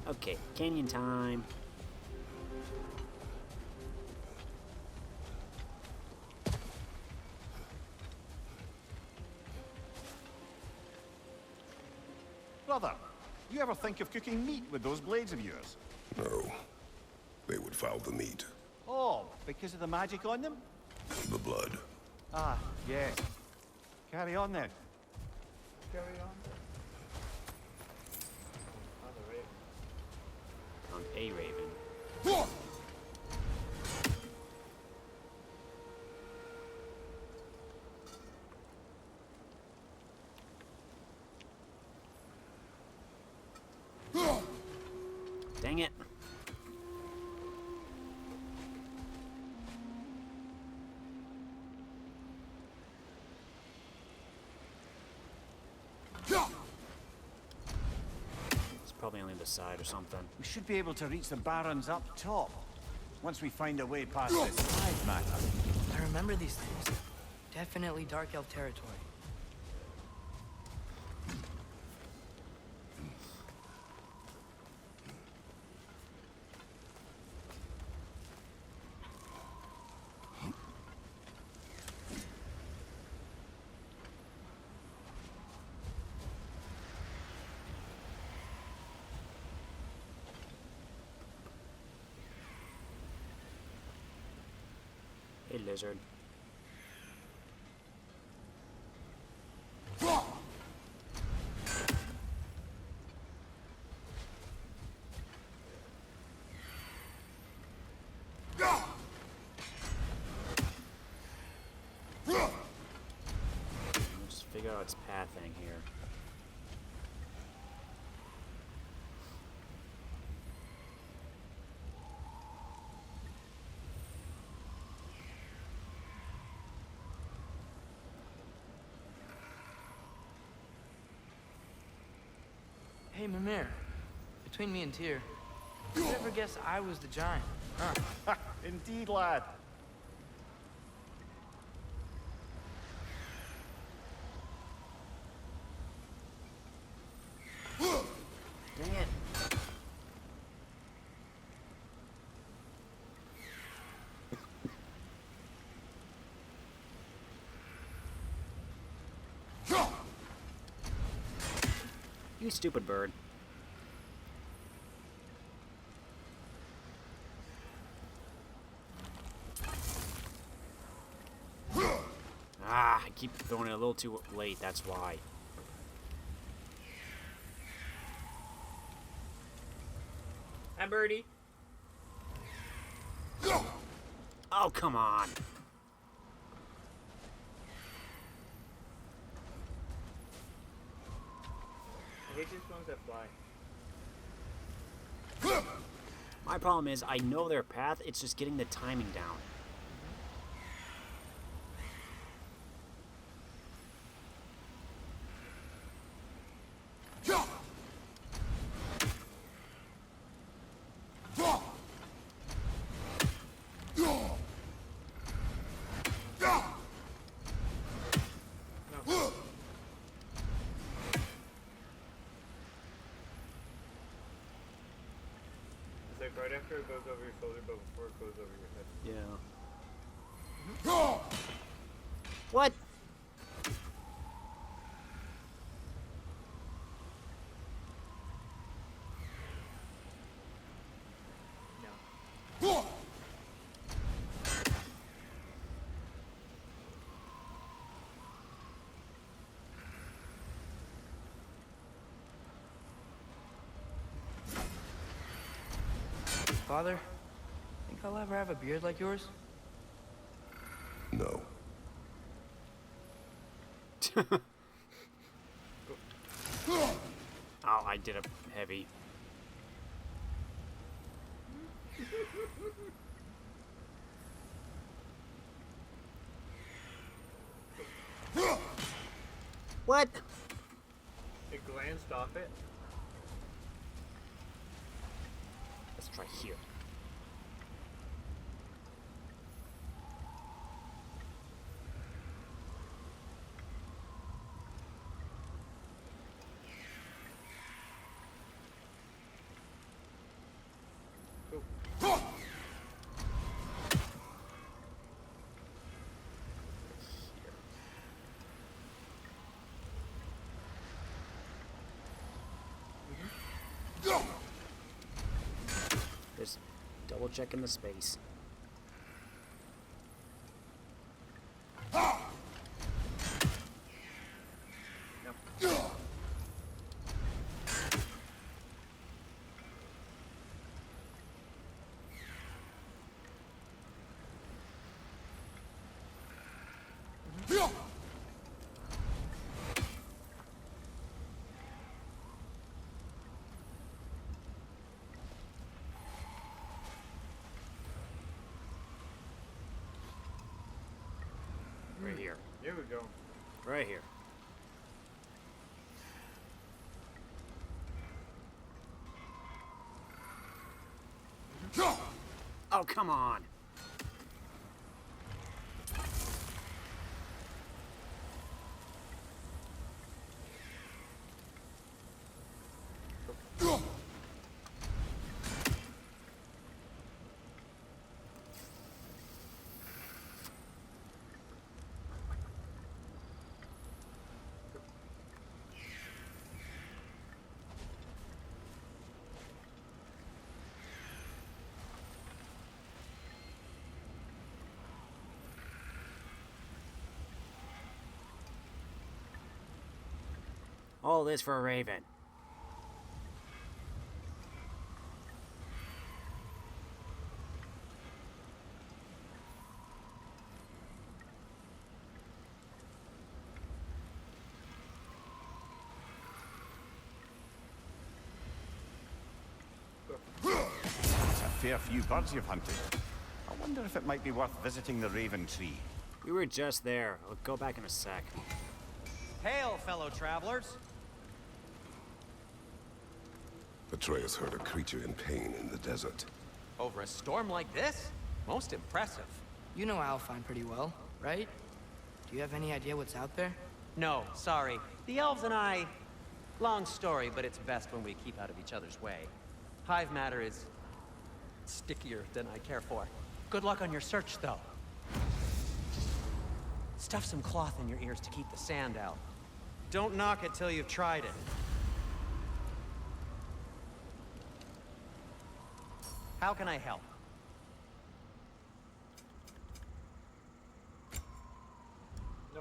Okay, canyon time. Brother, you ever think of cooking meat with those blades of yours? No. They would foul the meat. Oh, because of the magic on them? The blood. Ah, yes. Carry on then. Carry on. On the raven. On a raven. Dang it. It's probably on the other side or something. We should be able to reach the Barrens up top. Once we find a way past this side matter. I remember these things. Definitely Dark Elf territory. Hey, lizard. Let's figure out its pathing here. Hey, Mimir. Between me and Tyr, did you ever guess I was the giant? Huh? Indeed, lad. Dang it. You stupid bird. Ah, I keep throwing it a little too late, that's why. Hi, birdie. Oh, come on. I hate these ones that fly. My problem is I know their path, it's just getting the timing down. It's like right after it goes over your shoulder, but before it goes over your head. Yeah. What? No. Father, think I'll ever have a beard like yours? No. Oh, I did a heavy. What? It glanced off it. Let's try here. Just double checking the space. Right here. Here we go. Right here. Oh, come on. All this for a raven. That's a fair few birds you've hunted. I wonder if it might be worth visiting the Raven Tree. We were just there. I'll go back in a sec. Hail, fellow travelers. Atreus heard a creature in pain in the desert. Over a storm like this? Most impressive. You know Alfheim pretty well, right? Do you have any idea what's out there? No, sorry. The elves and I... Long story, but it's best when we keep out of each other's way. Hive matter is... stickier than I care for. Good luck on your search, though. Stuff some cloth in your ears to keep the sand out. Don't knock it till you've tried it. How can I help? No.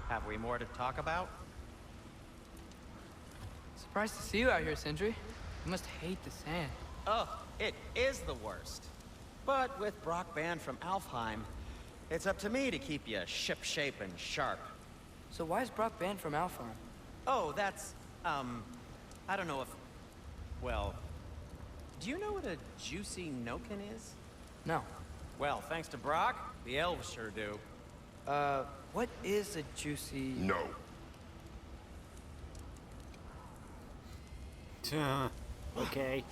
Have we more to talk about? Surprised to see you out here, Sindri. You must hate the sand. Oh, it is the worst. But with Brock banned from Alfheim, it's up to me to keep you ship-shape and sharp. So why is Brock banned from Alfheim? Oh, that's, I don't know if... Well, do you know what a juicy Noken is? No. Well, thanks to Brock, the elves sure do. What is a juicy... No. Okay.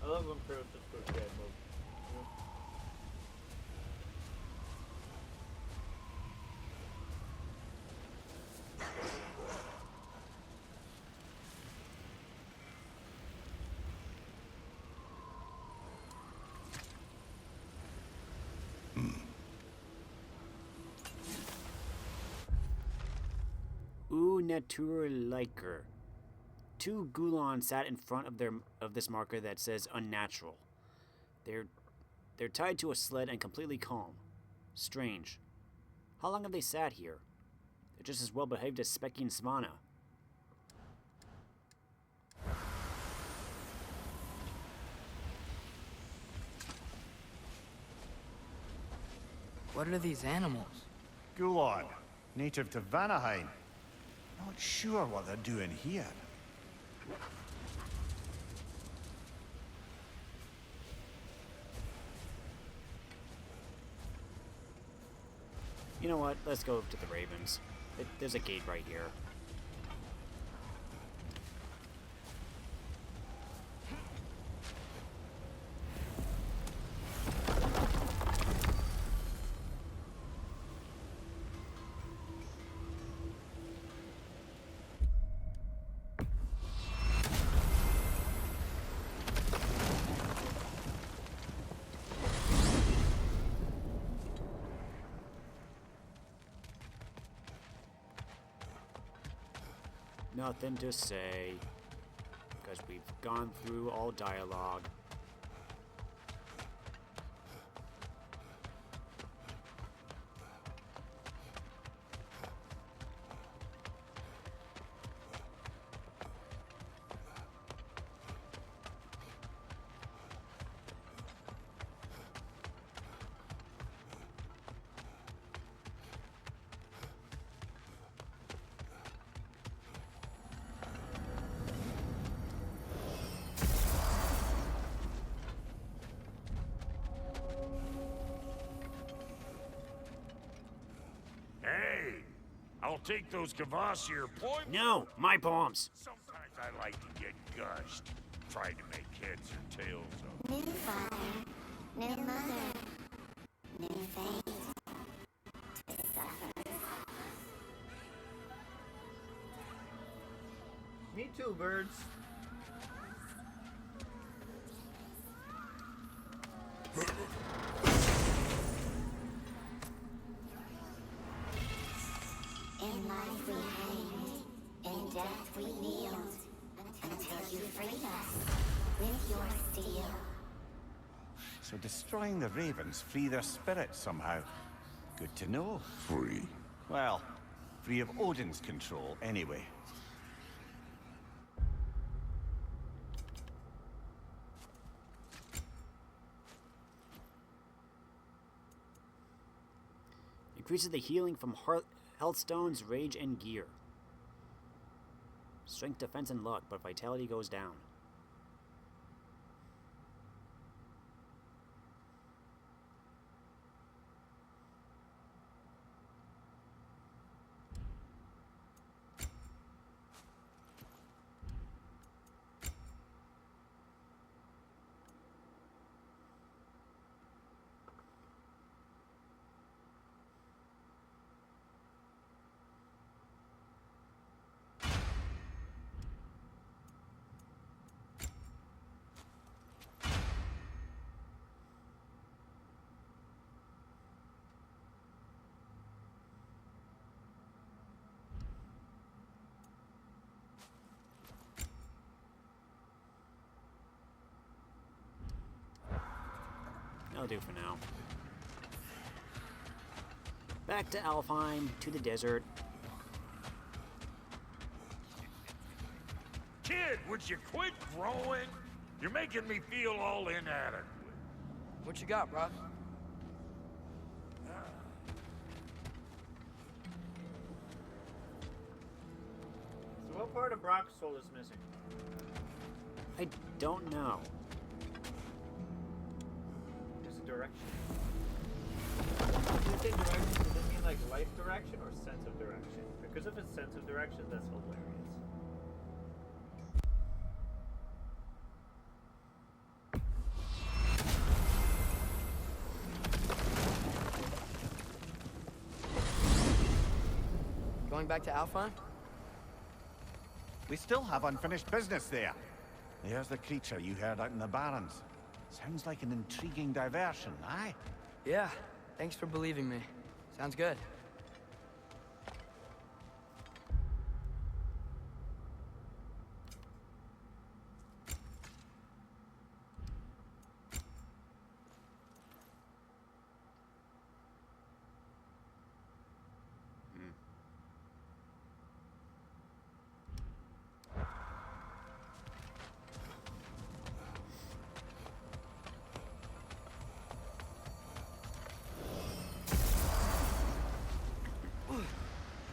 I love when Kratos just goes dad mode. You know? Naturliker. Two Gulon sat in front of this marker that says unnatural. They're tied to a sled and completely calm. Strange. How long have they sat here? They're just as well behaved as Specky and Svana. What are these animals? Gulon, native to Vanaheim. Not sure what they're doing here. You know what? Let's go to the Ravens. There's a gate right here. Nothing to say. because we've gone through all dialogue. Hey, I'll take those Kvasir points. No, my bombs. Sometimes I like to get gushed, trying to make heads or tails of. New father, new mother, new fate to suffer. Me too, birds. In life we hanged, in death we kneeled, until you freed us with your steel. So destroying the ravens free their spirits somehow. Good to know. Free. Well, free of Odin's control, anyway. Increases the healing from health stones, rage, and gear. Strength, defense, and luck, but vitality goes down. That'll do for now. Back to Alfheim, to the desert. Kid, would you quit growing? You're making me feel all inadequate. What you got, bro? So what part of Brock's soul is missing? I don't know. Is it direction? When you say direction, does it mean like life direction or sense of direction? Because if it's sense of direction, that's hilarious. Going back to Alfheim? We still have unfinished business there. There's the creature you heard out in the Barrens. Sounds like an intriguing diversion, aye? Yeah. Thanks for believing me. Sounds good.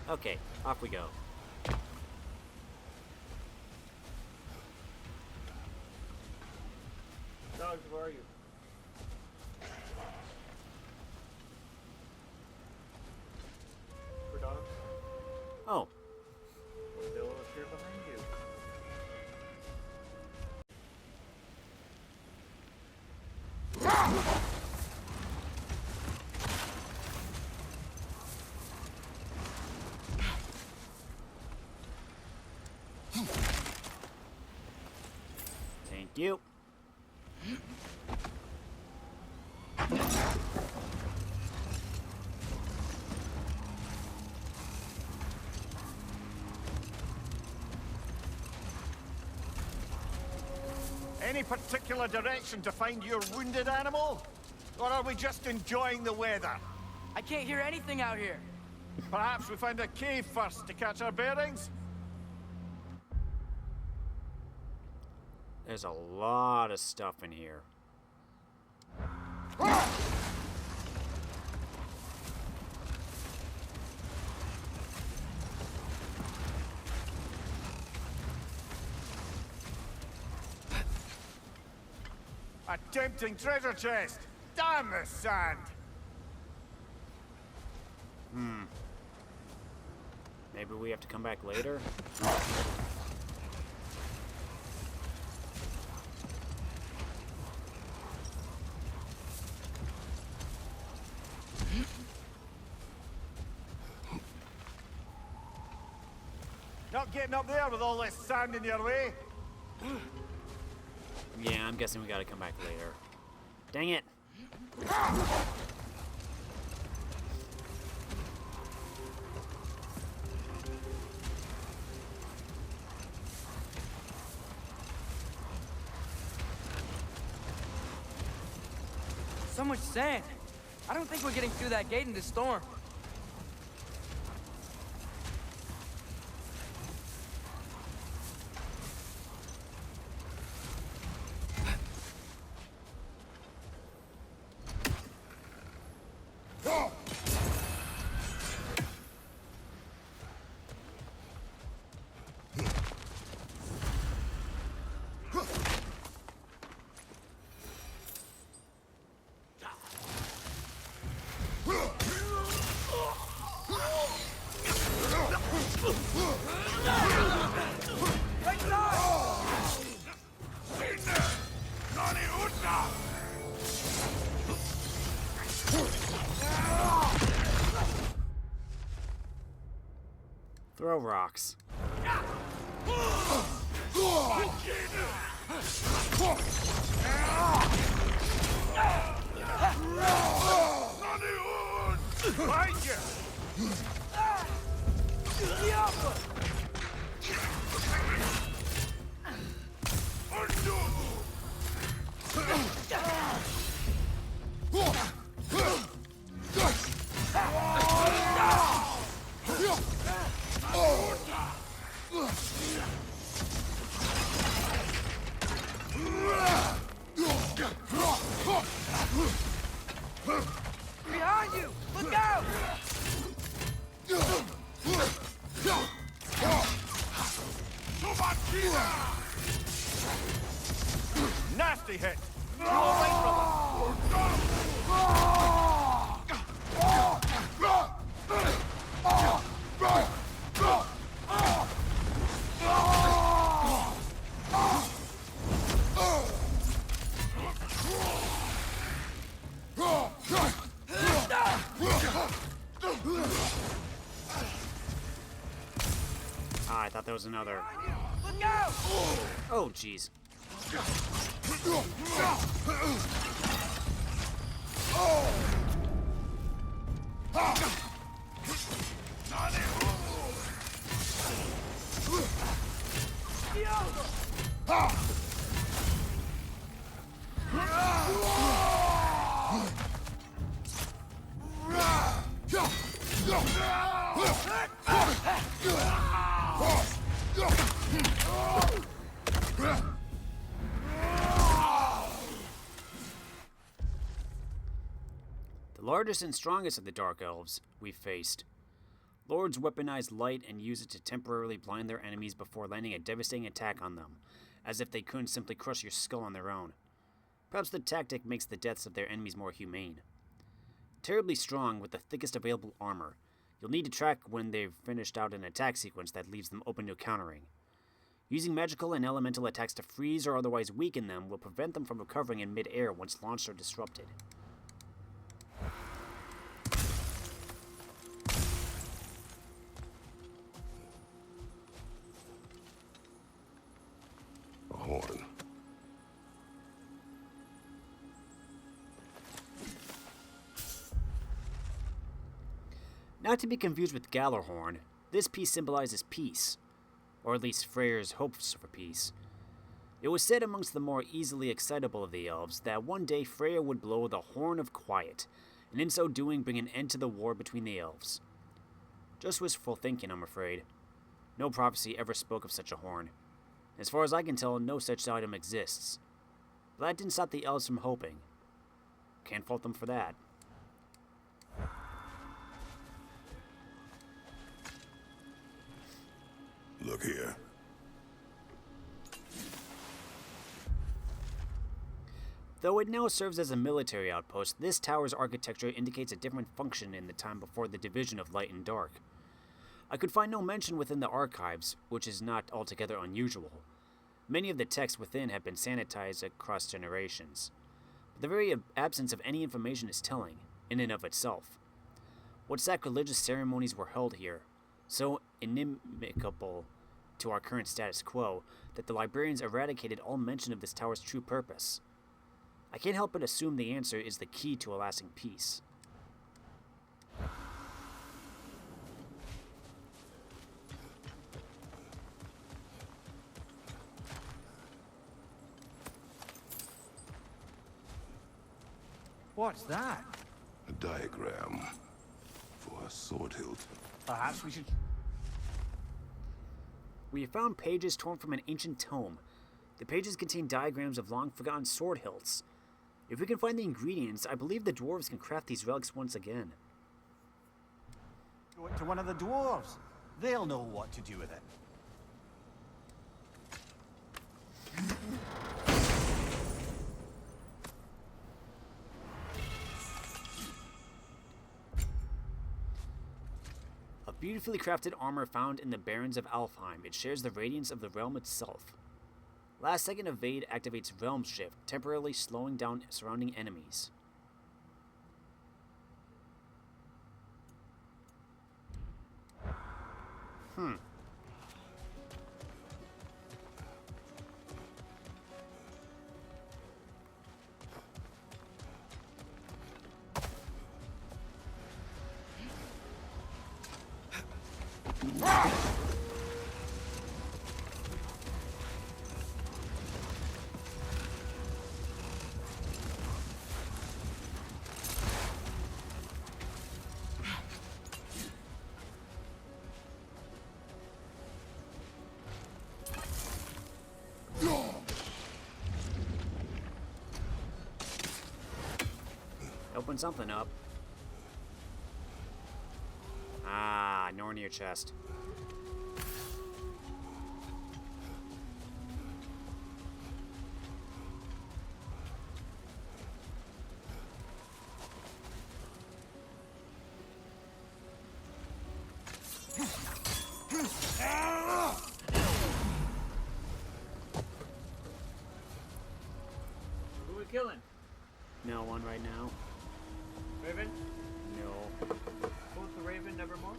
Okay, off we go. Dogs, where are you? For dogs? Oh, They'll appear behind you. thank you. Any particular direction to find your wounded animal? Or are we just enjoying the weather? I can't hear anything out here. Perhaps we find a cave first to catch our bearings? There's a lot of stuff in here. A tempting treasure chest! Damn the sand! Maybe we have to come back later? Not getting up there with all this sand in your way? Yeah, I'm guessing we gotta come back later. Dang it! So much sand. I don't think we're getting through that gate in this storm. Throw rocks. Find you! Behind you! Look out! Nasty hit! Go away from Ah, I thought there was another. Look out! Oh, jeez. The largest and strongest of the Dark Elves we've faced. Lords weaponize light and use it to temporarily blind their enemies before landing a devastating attack on them, as if they couldn't simply crush your skull on their own. Perhaps the tactic makes the deaths of their enemies more humane. Terribly strong with the thickest available armor, you'll need to track when they've finished out an attack sequence that leaves them open to countering. Using magical and elemental attacks to freeze or otherwise weaken them will prevent them from recovering in mid-air once launched or disrupted. A horn. Not to be confused with Gallarhorn, this piece symbolizes peace, or at least Freyr's hopes for peace. It was said amongst the more easily excitable of the elves that one day Freya would blow the Horn of Quiet, and in so doing bring an end to the war between the elves. Just wishful thinking, I'm afraid. No prophecy ever spoke of such a horn. As far as I can tell, no such item exists. But that didn't stop the elves from hoping. Can't fault them for that. Look here. Though it now serves as a military outpost, this tower's architecture indicates a different function in the time before the division of light and dark. I could find no mention within the archives, which is not altogether unusual. Many of the texts within have been sanitized across generations. But the very absence of any information is telling, in and of itself. What sacrilegious ceremonies were held here, so inimical to our current status quo, that the librarians eradicated all mention of this tower's true purpose? I can't help but assume the answer is the key to a lasting peace. What's that? A diagram for a sword hilt. Perhaps we should... We have found pages torn from an ancient tome. The pages contain diagrams of long-forgotten sword hilts. If we can find the ingredients, I believe the dwarves can craft these relics once again. Go to one of the dwarves. They'll know what to do with it. A beautifully crafted armor found in the Barrens of Alfheim. It shares the radiance of the realm itself. Last second evade activates Realm Shift, temporarily slowing down surrounding enemies. Open something up. Ah, Nornir chest. Who are we killing? No one right now. Raven? No. Both the Raven, Nevermore?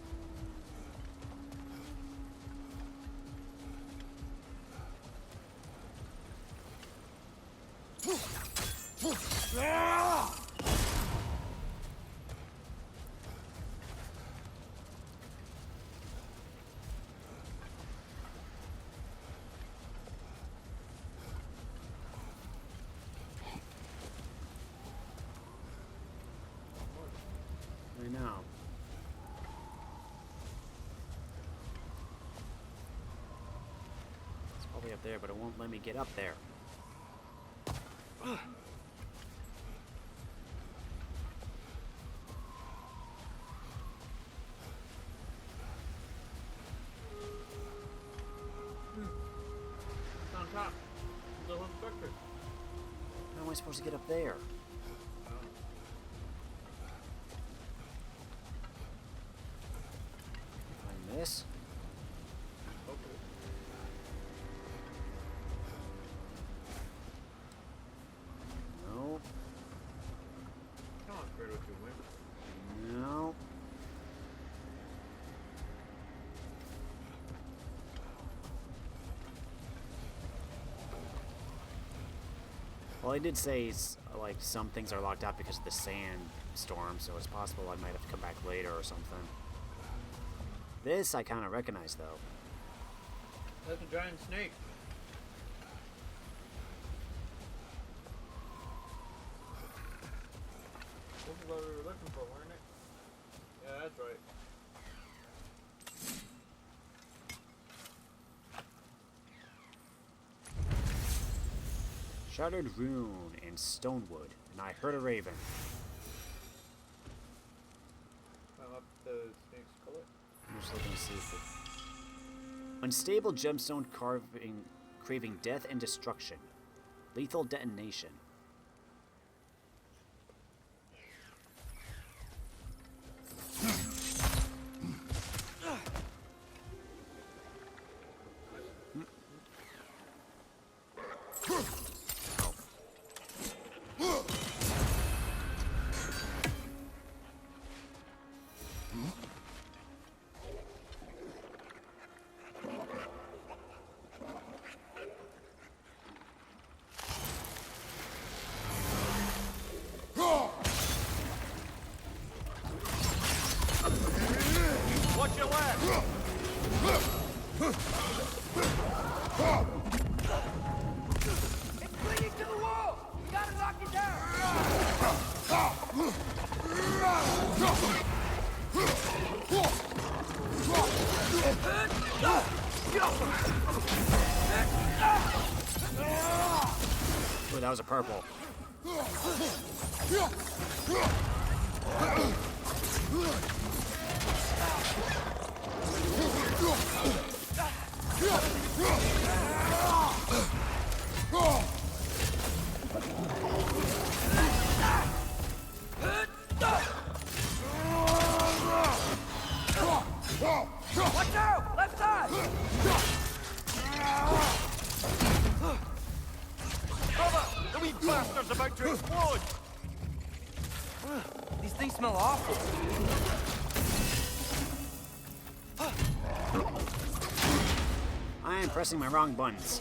I know. It's probably up there, but it won't let me get up there. It's on top. The whole structure. How am I supposed to get up there? Find this. No. Come on, Kratos, you win. No. Well, I did say, like, some things are locked out because of the sandstorm, so it's possible I might have to come back later or something. This I kind of recognize, though. That's a giant snake. This is what we were looking for, weren't it? Yeah, that's right. Shattered rune and stonewood, and I heard a raven. I'm up the snake's color. I'm just looking to see if it... Unstable gemstone carving, craving death and destruction. Lethal detonation. Watch your left! It's clinging to the wall! We gotta knock it down! Oh, that was a purple. Watch out! Left side! Brother! The wee bastard's about to explode! These things smell awful. I am pressing my wrong buttons.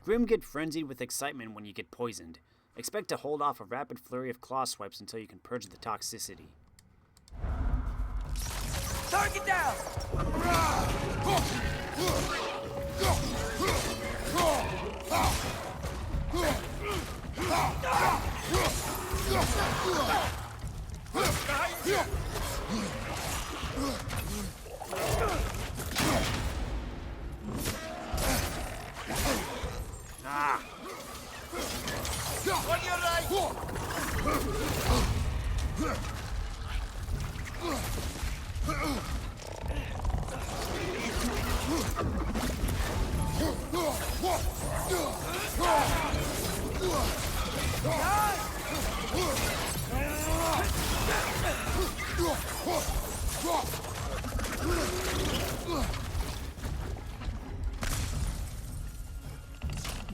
Grim get frenzied with excitement when you get poisoned. Expect to hold off a rapid flurry of claw swipes until you can purge the toxicity. Target down! Ah! On your right!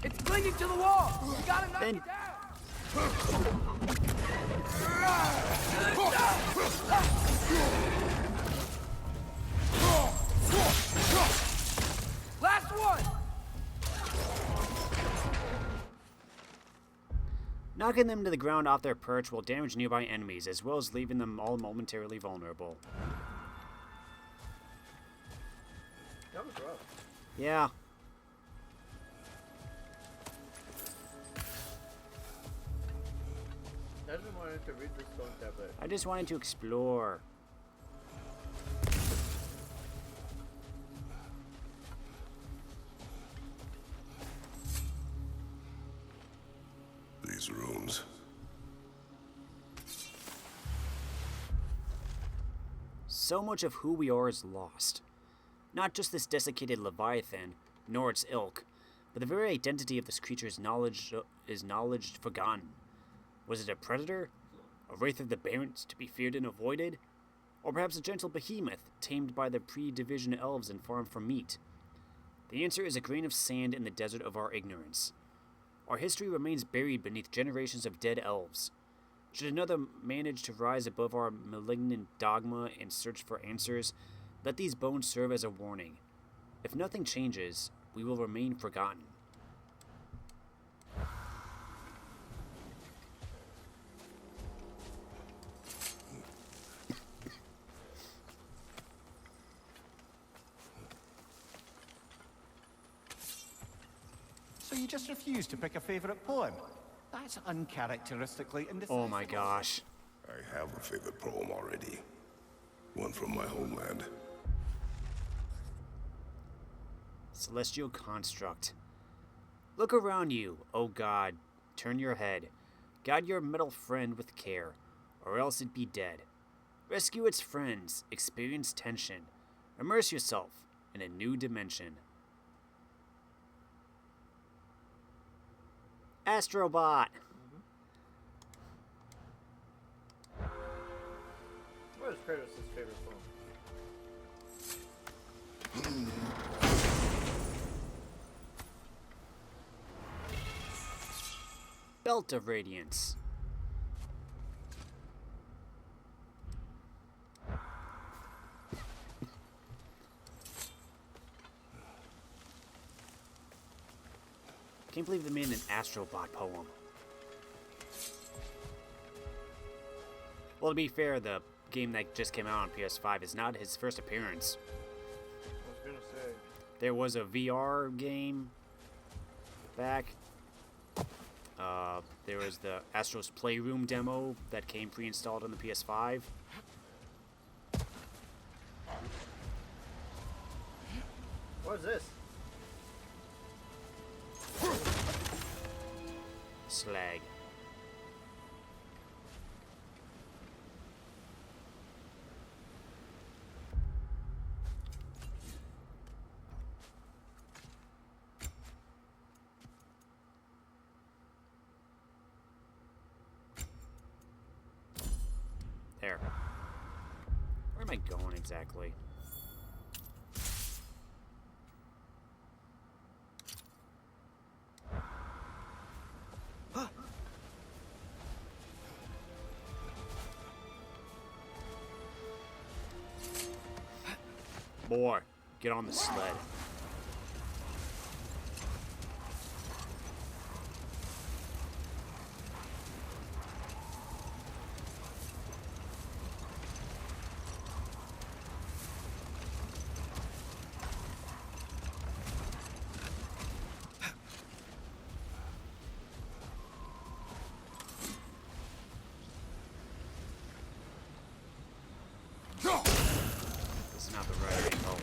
It's clinging to the wall! We gotta knock Then- it down! Last one! Knocking them to the ground off their perch will damage nearby enemies, as well as leaving them all momentarily vulnerable. That was rough. Yeah. I just wanted to read the stone tablet. I just wanted to explore. These runes. So much of who we are is lost. Not just this desiccated Leviathan, nor its ilk, but the very identity of this creature is knowledge forgotten. Was it a predator? A wraith of the Barrens to be feared and avoided? Or perhaps a gentle behemoth, tamed by the pre-division elves and farmed for meat? The answer is a grain of sand in the desert of our ignorance. Our history remains buried beneath generations of dead elves. Should another manage to rise above our malignant dogma and search for answers, let these bones serve as a warning. If nothing changes, we will remain forgotten. just refuse to pick a favorite poem? That's uncharacteristically indecisive. Oh my gosh. I have a favorite poem already. One from my homeland. Celestial construct. Look around you, O God. Turn your head. Guide your metal friend with care, or else it be dead. Rescue its friends. Experience tension. Immerse yourself in a new dimension. Astrobot. What is Kratos' favorite poem? Belt of Radiance. Can't believe they made an Astrobot poem. Well, to be fair, the game that just came out on PS5 is not his first appearance. I was gonna say. There was a VR game back. There was the Astro's Playroom demo that came pre-installed on the PS5. What is this? Slag. There. Where am I going exactly? Boy, get on the sled. This is not the right angle.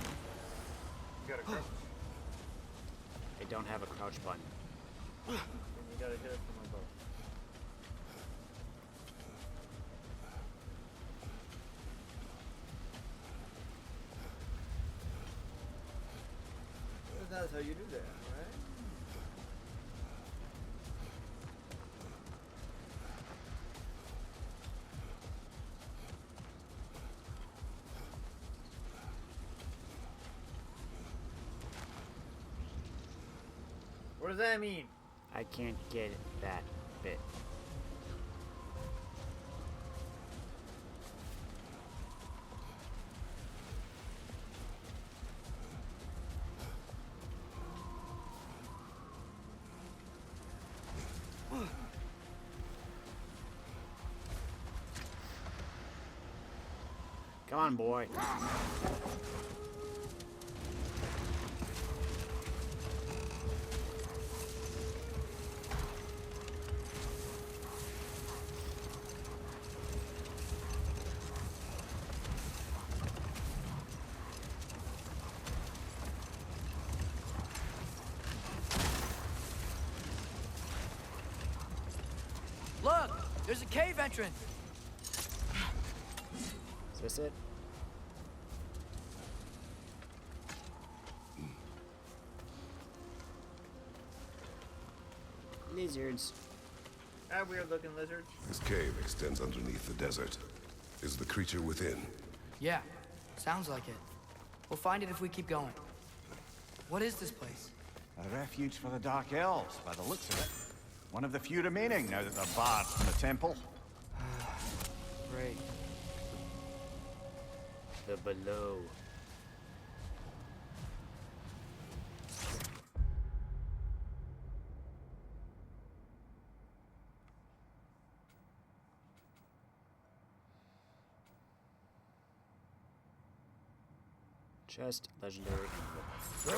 You gotta crouch. I don't have a crouch button. Then you gotta hit it from above. That's how you do that, right? What does that mean? I can't get that bit. Come on, boy. Look! There's a cave entrance! Is this it? Lizards. Ah, weird looking lizards. This cave extends underneath the desert. Is the creature within? Yeah, sounds like it. We'll find it if we keep going. What is this place? A refuge for the Dark Elves, by the looks of it. One of the few remaining now that they're barred from the temple. Great. The below. Chest, legendary, and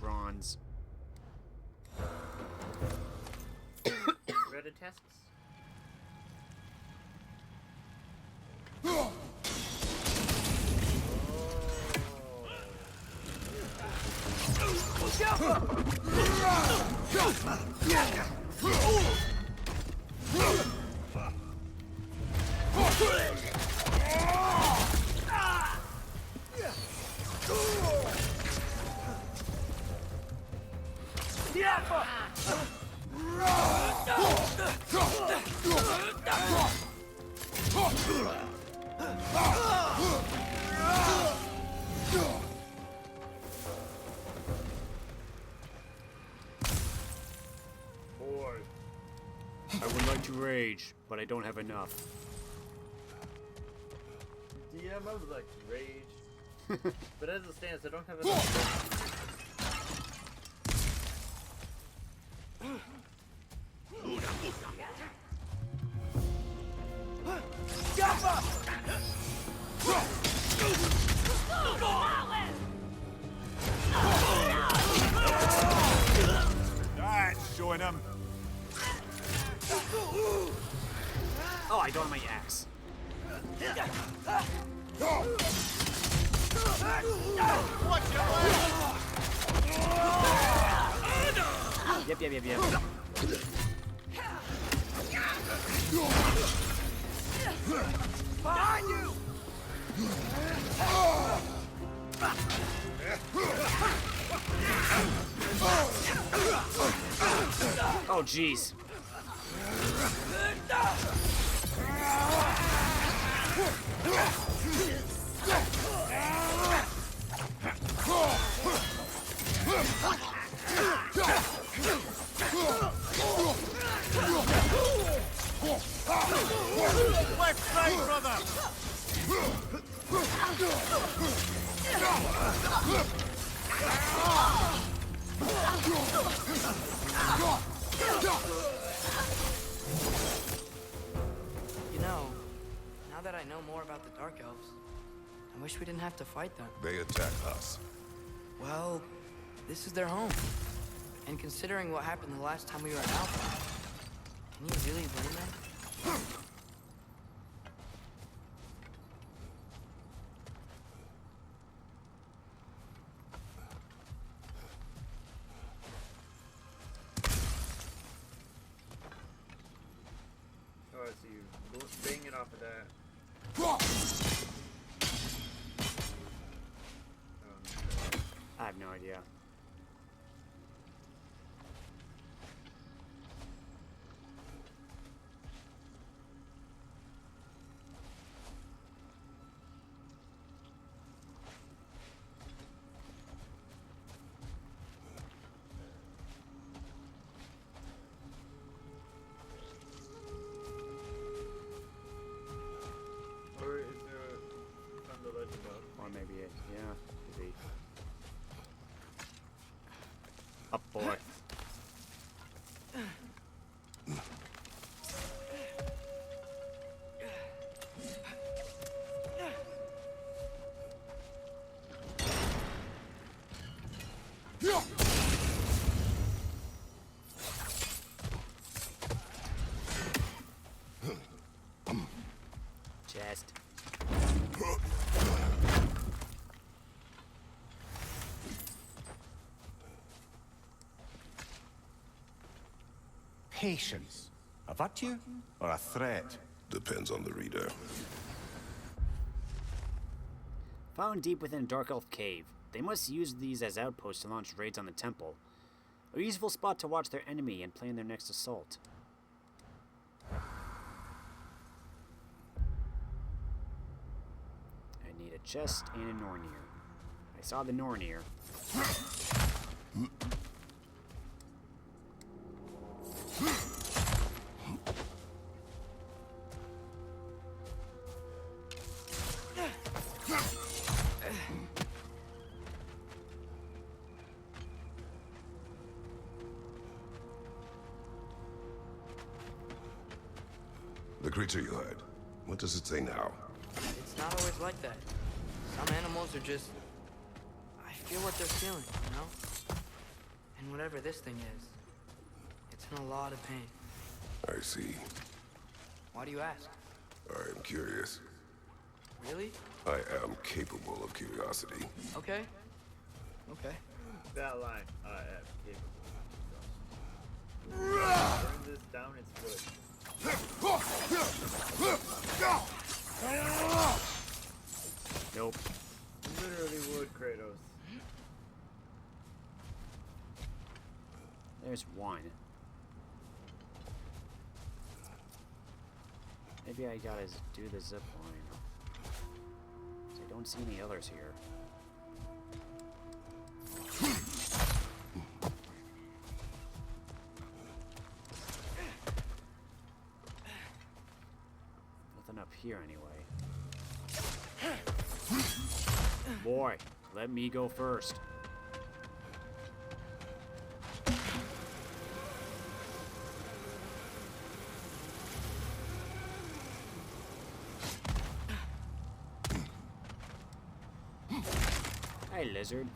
Bronze. Ready tasks? Boy. I would like to rage, but I don't have enough. DM, I would like to rage. But as it stands, I don't have enough. That's showing him. Oh, I don't have my axe. Yep. Behind you! Oh, jeez. Left side, brother! You know, now that I know more about the Dark Elves, I wish we didn't have to fight them. They attack us. Well, this is their home. And considering what happened the last time we were in Alpha, can you really blame them? Alright, so you bang it off of that. I have no idea. Or is there on the ledge above? Or maybe it, yeah, could be. Up, boy. Chest. Patience. A virtue or a threat? Depends on the reader. Found deep within a dark elf cave. They must use these as outposts to launch raids on the temple. A useful spot to watch their enemy and plan their next assault. I need a chest and a Nornir. I saw the Nornir. creature you had, what does it say now? It's not always like that. Some animals are just... I feel what they're feeling, you know? And whatever this thing is, it's in a lot of pain. I see. Why do you ask? I am curious. Really? I am capable of curiosity. Okay. Okay. That line. I am capable. Burn this down its wood. Nope. Literally wood, Kratos. There's one. Maybe I gotta do the zip line. 'Cause I don't see any others here. Nothing up here anyway. Boy, let me go first. Hey, lizard.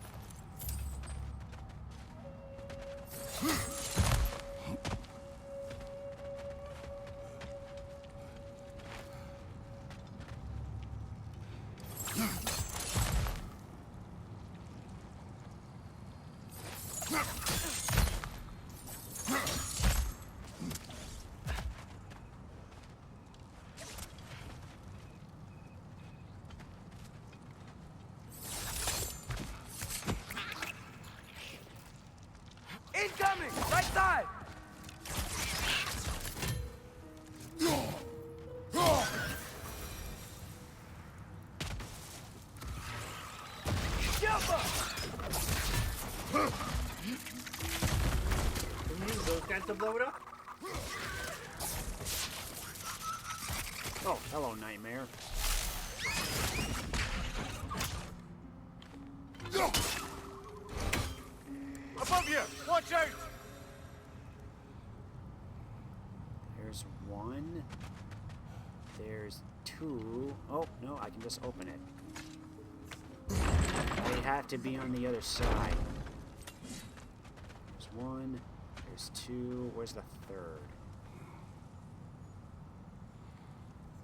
Incoming! Right side! Can you use those kinds to blow it up? Oh, hello, nightmare. Above you! Watch out! There's one. There's two. Oh, no, I can just open it. They have to be on the other side. There's one. There's two. Where's the third?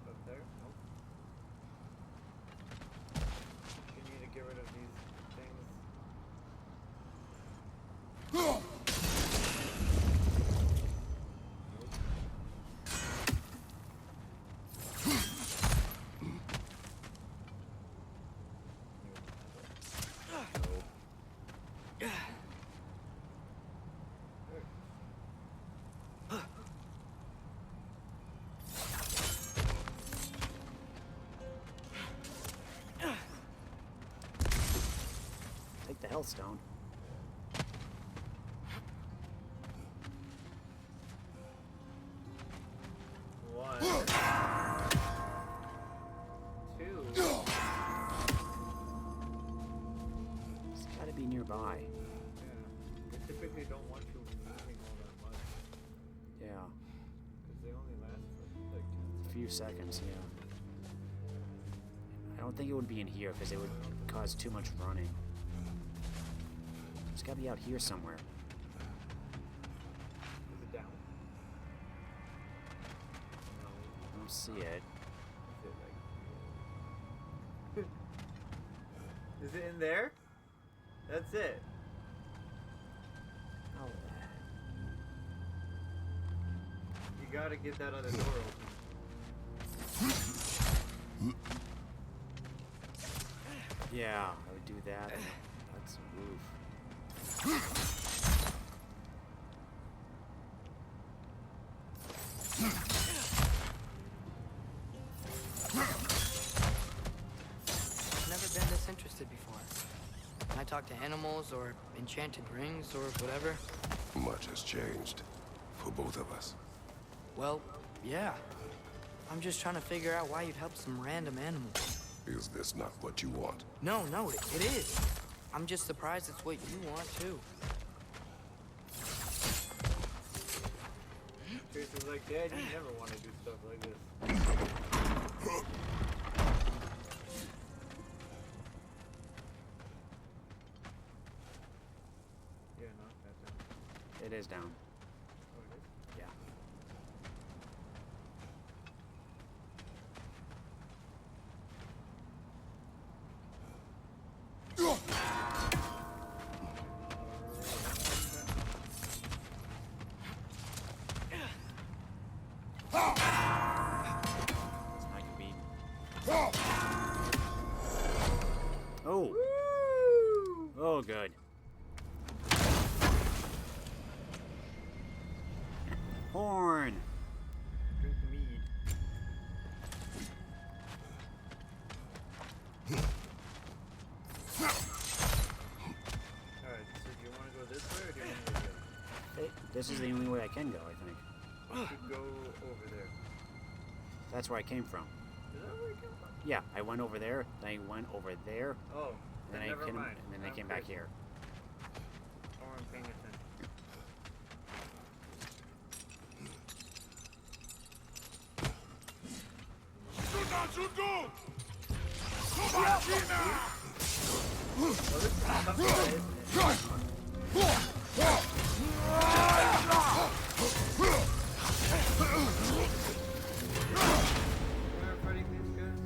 Up there? Nope. You need to get rid of these things. Take the Hellstone. One. Two. It's gotta be nearby. Yeah. They typically don't want you moving all that much. Yeah. Because they only last for like 10 A few seconds, yeah. I don't think it would be in here because it would cause too much running. It's gotta be out here somewhere. Is it down? No. I don't see it. Is it like... Is it in there? That's it. Oh, You gotta get that other door open. yeah, I would do that. That's a roof. I've never been this interested before. When I talk to animals or enchanted rings or whatever, Much has changed. For both of us. well, yeah. I'm just trying to figure out why you'd help some random animal. Is this not what you want? No, it is. I'm just surprised it's what you want, too. Atreus was like, Dad, you never want to do stuff like this. Yeah, knock that down. It is down. Oh, it is? Yeah. I can beat. Oh. Oh, good. Horn. Drink the mead. Alright, so do you want to go this way or do you want to go this way? This is the only way I can go, I think. You should go over there. That's where I came from. Is that where you came from? Yeah, I went over there, then I went over there, Oh, then never mind. and then I came back here. Oh, I'm paying attention. Oh, this is tough guy, isn't it? You're fighting these guys?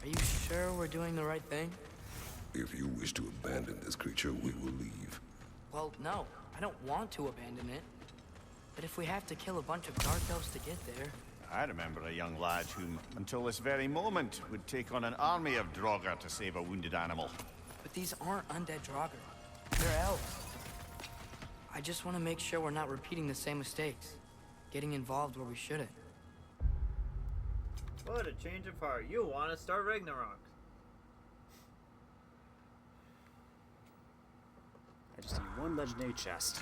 Are you sure we're doing the right thing? If you wish to abandon this creature, we will leave. Well, no. I don't want to abandon it. But if we have to kill a bunch of dark elves to get there... I remember a young lad whom, until this very moment, would take on an army of Draugr to save a wounded animal. But these aren't undead Draugr. They're elves. I just want to make sure we're not repeating the same mistakes. Getting involved where we shouldn't. What a change of heart. You want to start Ragnarok. I just need one legendary chest.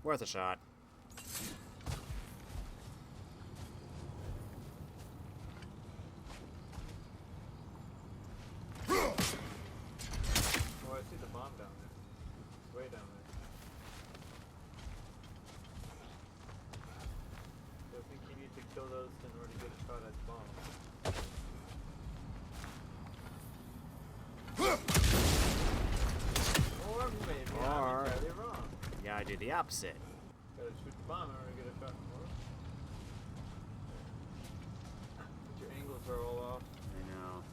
Worth a shot. Oh, I see the bomb down there. It's way down there. So I think you need to kill those in order to get a shot at the bomb. Or maybe I'm entirely wrong. Yeah, I do the opposite. Gotta shoot the bomb in order to get a shot more. But your angles are all off. I know.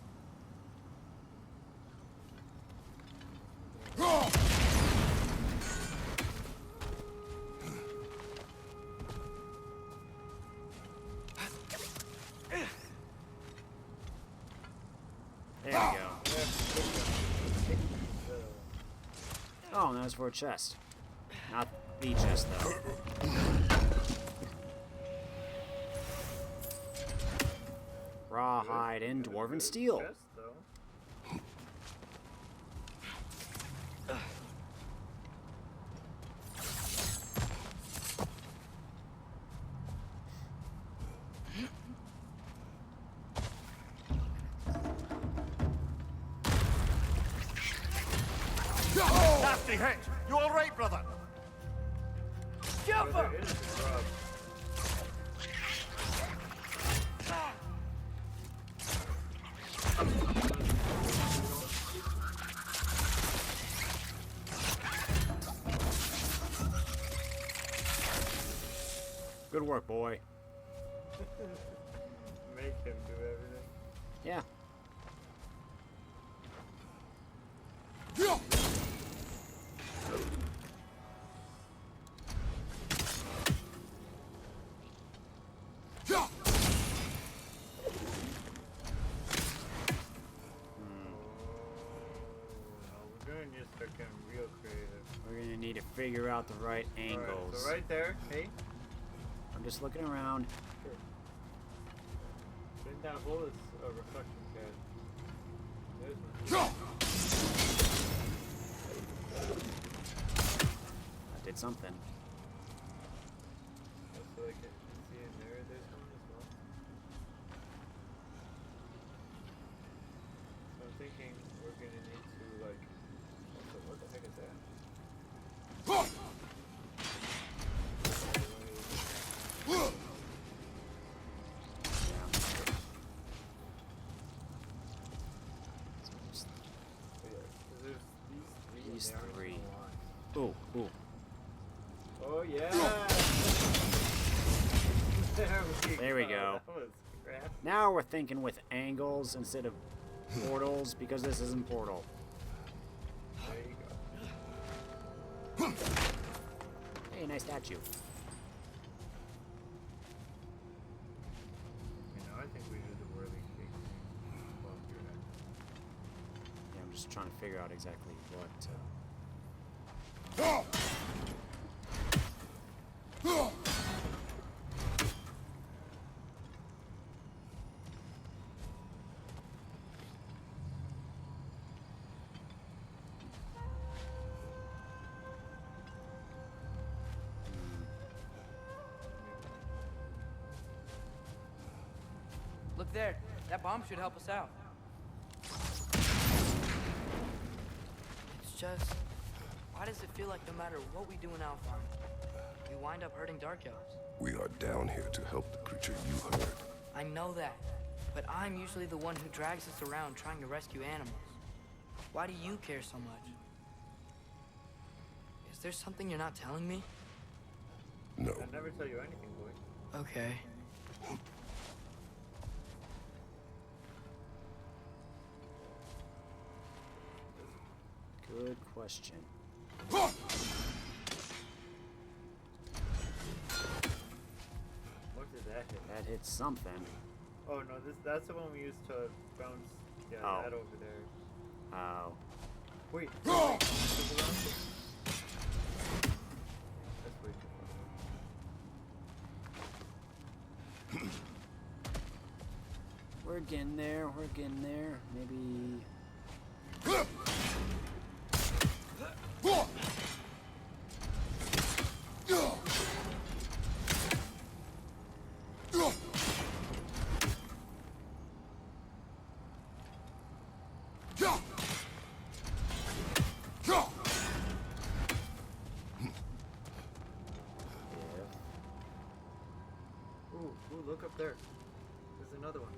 There we go. is for a chest. Not the chest, though. Rawhide and dwarven steel. Chest, though. Nasty hit! You all right, brother? Oh, there is a rub. Good work, boy. Make him do everything. Yeah. We're gonna need to start getting real creative. We're gonna need to figure out the right Alright, angles. so right there, hey, I'm just looking around. in that hole is a reflection pad. There's one. That did something. So I can see in there, there's one as well. So I'm thinking we're gonna need to like, what the heck is that? These There aren't three. a lot. Ooh, ooh. Oh yeah! There we go. That was crap. Now we're thinking with angles instead of portals because this isn't Portal. There you go. Hey, nice statue. You know, I think we do the whirly cake above your head. Yeah, I'm just trying to figure out exactly what. Look there. That bomb should help us out. It's just... Why does it feel like no matter what we do in Alfheim, we wind up hurting Dark Elves? We are down here to help the creature you heard. I know that, but I'm usually the one who drags us around trying to rescue animals. Why do you care so much? Is there something you're not telling me? No, I never tell you anything, boy. Okay. Good question. What did that hit? That hit something. Oh no, that's the one we used to bounce. Yeah, Oh. that over there. Oh. Wait. That's way too far. We're getting there. We're getting there. Maybe. Ooh, look up there. There's another one.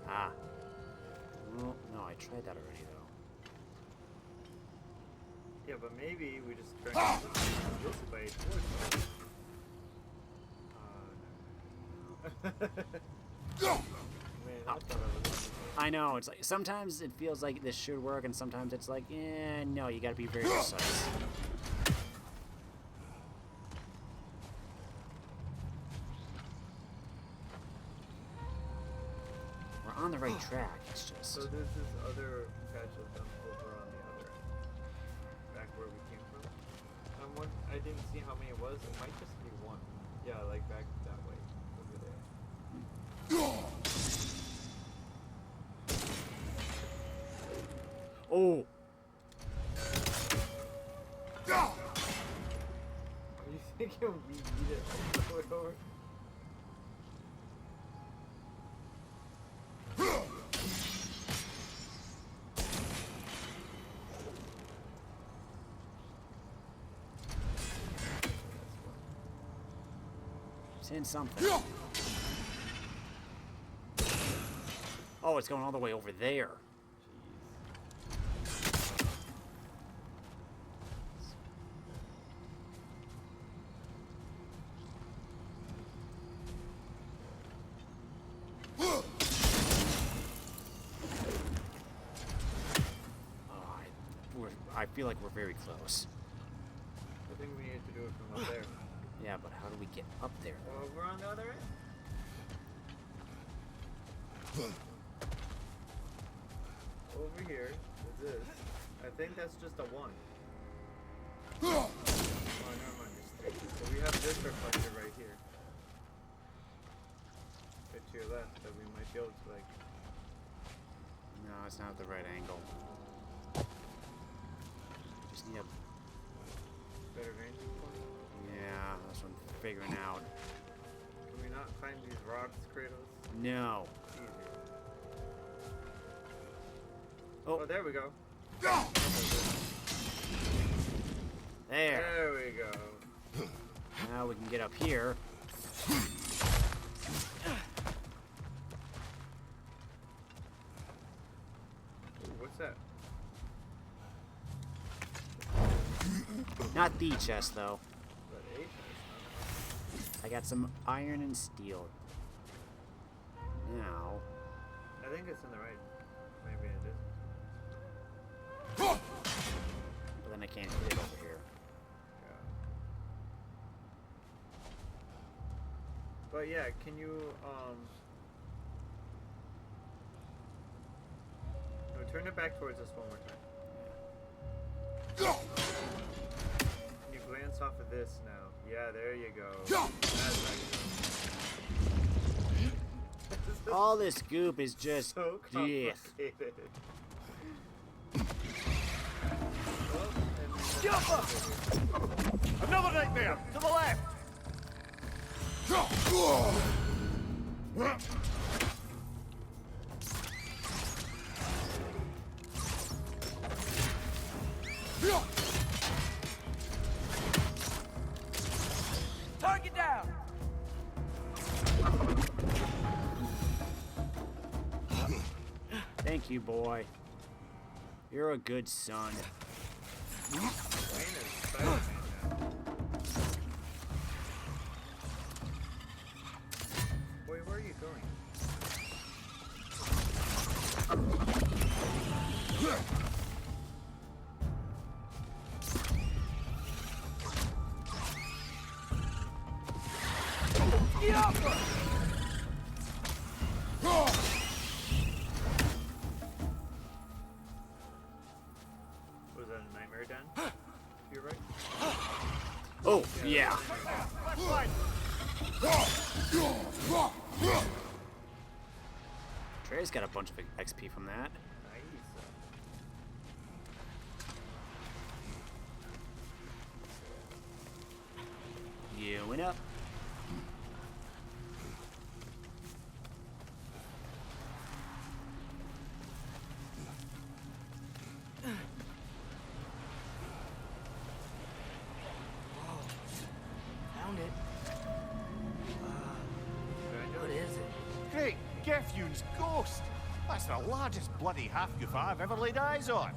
Ah. Well, no, I tried that already, though. Yeah, but maybe we just turn this way towards them. Man, I thought I was I know, it's like sometimes it feels like this should work, and sometimes it's like, no, you gotta be very precise. on the right track. It's just. So there's this other patch of them over on the other end, back where we came from. I didn't see how many it was. It might just be one. Yeah, like back that way, over there. Oh. Are you thinking we need it all the way over? Saying something. Oh, it's going all the way over there. I feel like we're very close. I think we need to do it from up there. Yeah, but how do we get up there? Over on the other end? Over here is this. I think that's just a one. Oh, never mind, there's three. So we have this reflector right here. Right to your left that we might be able to, like... No, it's not the right angle. Just need a... better vantage point. Yeah, that's what I'm figuring out. Can we not find these rocks, Kratos? No. Easier. Oh. Oh, there we go. There. There we go. Now we can get up here. Ooh, what's that? Not the chest, though. Is that a chest? I got some iron and steel. Now... I think it's in the right. Maybe it isn't. But then I can't hit it over here. Yeah. But yeah, can you no, turn it back towards us one more time. Can you glance off of this now? Yeah, there you go. That's right. All this goop is just... So yeah. complicated. Another nightmare! To the left! Target down! Thank you, boy. You're a good son. Wayne is Spider-Man now. Boy, where are you going? Was that a nightmare den? You're right. Oh, yeah. Trey's got a bunch of XP from that. Nice. You went up. Found it. What is it? Great, Gefyun's ghost! That's the largest bloody Hafgufa I've ever laid eyes on.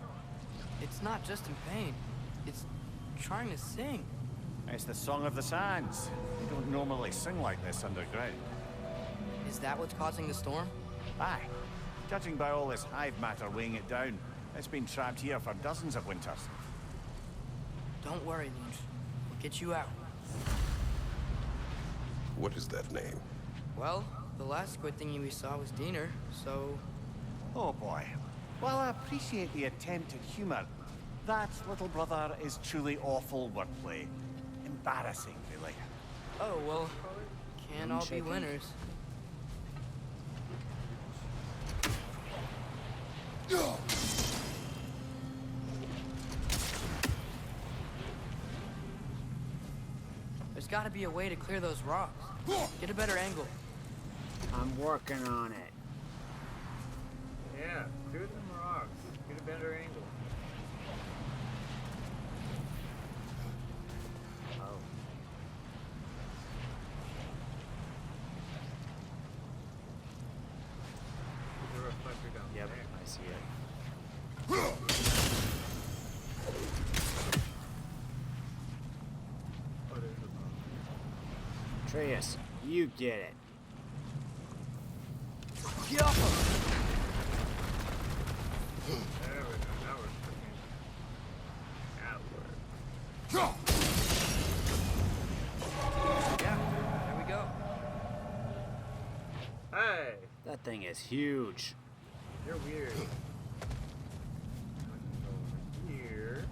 It's not just in pain. It's trying to sing. It's the Song of the Sands. They don't normally sing like this underground. Is that what's causing the storm? Aye. Judging by all this hive matter weighing it down, it's been trapped here for dozens of winters. Don't worry, Lunch. We'll get you out. What is that name? Well, The last squid thingy we saw was Diener, so... Oh boy. While I appreciate the attempt at humor, that, little brother, is truly awful wordplay. Embarrassing, really. Oh, well, can't all be Shaking. winners. There's gotta be a way to clear those rocks. Get a better angle. I'm working on it. Yeah, clear them rocks. Get a better angle. Oh. There's a reflector down Yep, there. I see it. Oh, there's a bomb. Atreus, you get it. Get off him! There we go. Now we're freaking outward. Yeah, there we go. Hey! That thing is huge. You're weird. Over here.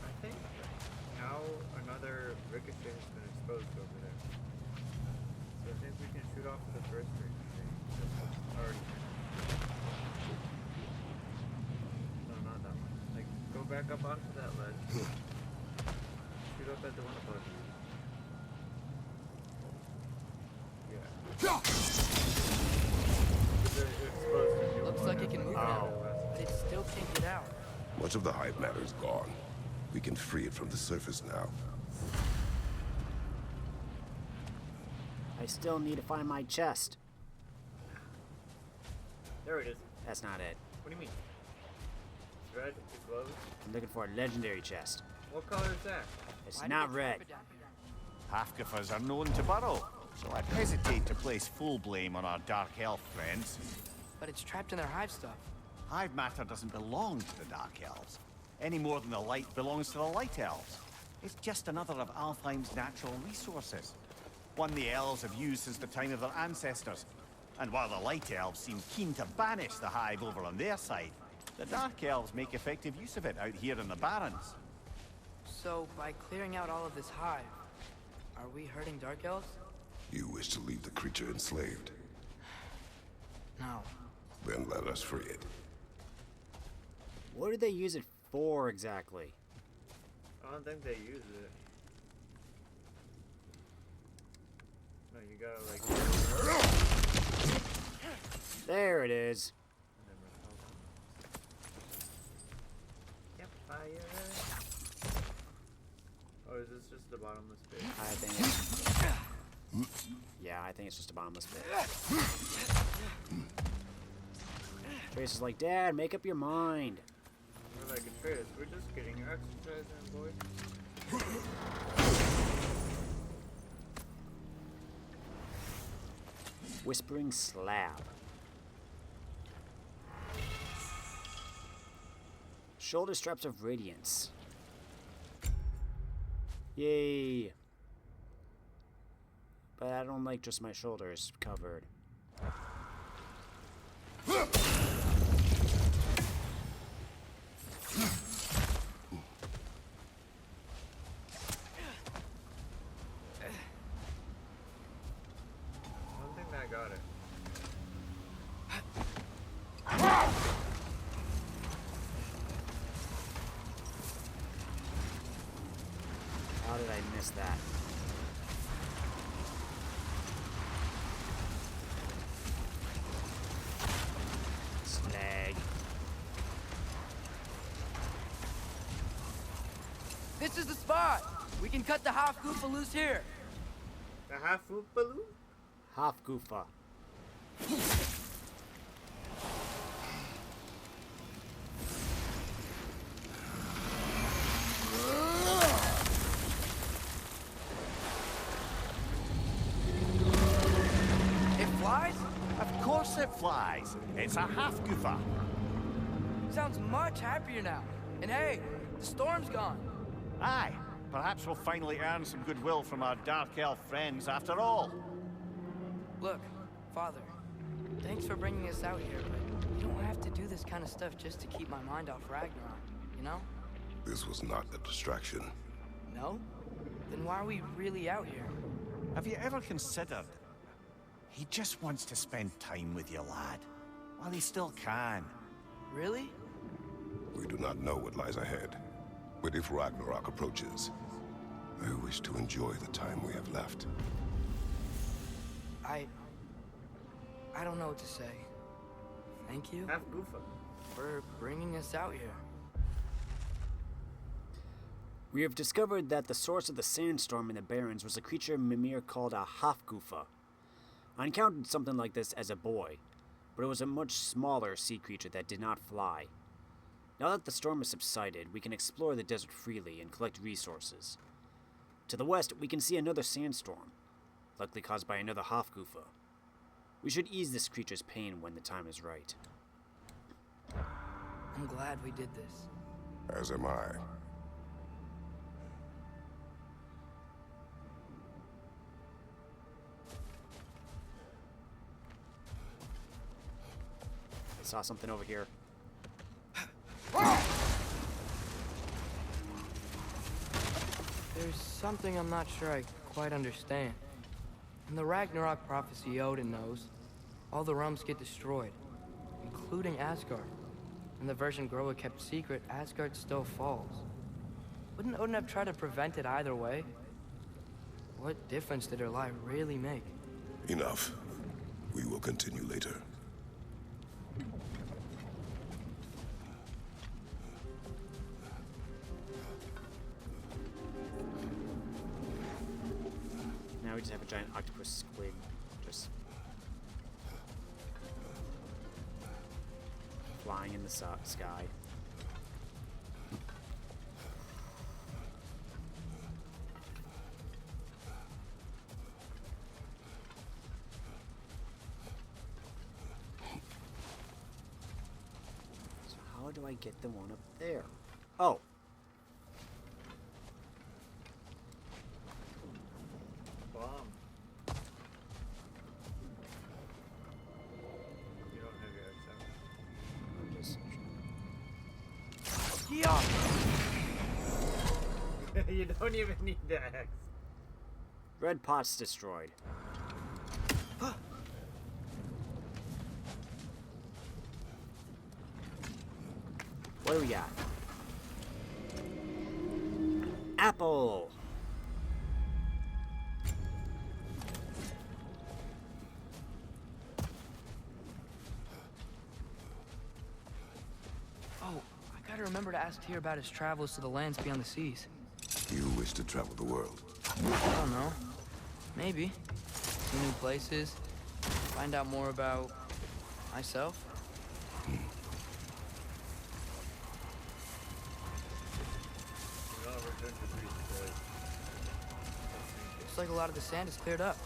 I think now another ricochet has been exposed over there. So I think we can shoot off the first ricochet. Already. No, not that one. Like, go back up onto that ledge. Shoot up at the one above you. Yeah. They're exposed to new Looks one like it can move after now, the but it still can't get out. Much of the hive matter is gone. We can free it from the surface now. I still need to find my chest. There it is. That's not it. What do you mean? It's red, it glows. I'm looking for a legendary chest. What color is that? It's Why did not they red. trap it down here? Hafgufas are known to burrow, so I'd hesitate to place full blame on our dark elf friends. But it's trapped in their hive stuff. Hive matter doesn't belong to the Dark Elves, any more than the light belongs to the Light Elves. It's just another of Alfheim's natural resources. One the elves have used since the time of their ancestors. And while the Light Elves seem keen to banish the Hive over on their side, the Dark Elves make effective use of it out here in the Barrens. So, by clearing out all of this hive, are we hurting Dark Elves? You wish to leave the creature enslaved? No. Then let us free it. What did they use it for exactly? I don't think they use it. No, you gotta like. There it is. Yep, fire. Oh, is this just the bottomless pit? I think it's... Yeah, I think it's just a bottomless pit. Trace is like, Dad, make up your mind. We're like, Atreus, we're just getting your exercise in, boy. Whispering slab. Shoulder straps of radiance. Yay. But I don't like just my shoulders covered. I don't think that got it. How did I miss that? Slag. This is the spot! We can cut the Hafgufa loose here! The half food balloon? Hafgufa. flies. It's a Hafgufa. Sounds much happier now. And hey, the storm's gone. Aye, perhaps we'll finally earn some goodwill from our Dark Elf friends after all. Look, Father, thanks for bringing us out here, but you don't have to do this kind of stuff just to keep my mind off Ragnarok, you know? This was not a distraction. No? Then why are we really out here? Have you ever considered? He just wants to spend time with you, lad. While he still can. Really? We do not know what lies ahead. But if Ragnarok approaches, I wish to enjoy the time we have left. I don't know what to say. Thank you Hafgufa. for bringing us out here. We have discovered that the source of the sandstorm in the Barrens was a creature Mimir called a Hafgufa. I encountered something like this as a boy, but it was a much smaller sea creature that did not fly. Now that the storm has subsided, we can explore the desert freely and collect resources. To the west, we can see another sandstorm, likely caused by another Hafgufa. We should ease this creature's pain when the time is right. I'm glad we did this. As am I. I saw something over here. There's something I'm not sure I quite understand. In the Ragnarok prophecy Odin knows, all the realms get destroyed, including Asgard. In the version Groa kept secret, Asgard still falls. Wouldn't Odin have tried to prevent it either way? What difference did her lie really make? Enough. We will continue later. Now we just have a giant octopus squid just flying in the sky. So how do I get the one up there? Oh. Bomb. You don't have your X7. You don't even need the X. Red pot's destroyed. What do we got? Apple! Oh, I gotta remember to ask Tyr about his travels to the lands beyond the seas. You wish to travel the world. I don't know. Maybe. See new places. Find out more about myself. Looks like a lot of the sand is cleared up.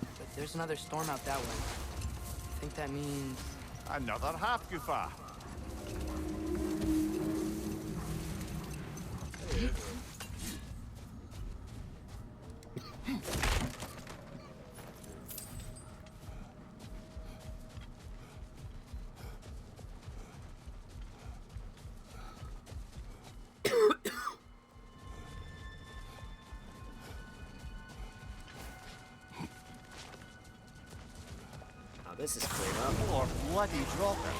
But there's another storm out that way. I think that means... Another Hafgufa. Now this is cleared up. Or bloody dropper.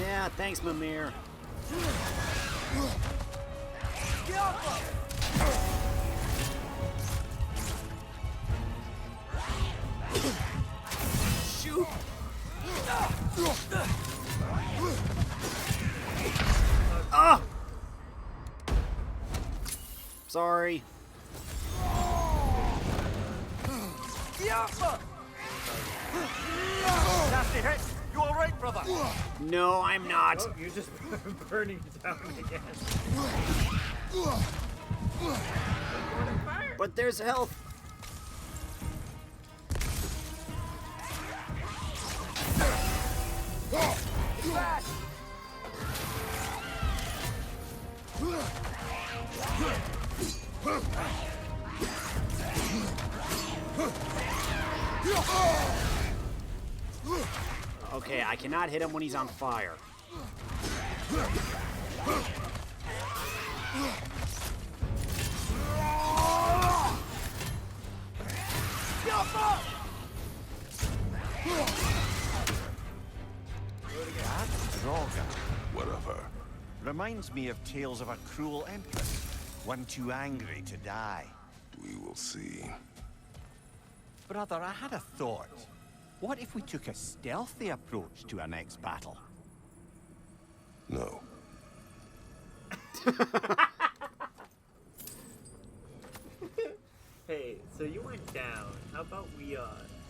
Yeah, thanks, Mimir. Shoot! Ah! Sorry. Nasty hit! You alright, brother? No, I'm not. Oh, you're just burning down again. But there's health. Okay, I cannot hit him when he's on fire. Whatever. Reminds me of tales of a cruel empress, one too angry to die. We will see. Brother, I had a thought. What if we took a stealthy approach to our next battle? No. Hey, so you went down. How about we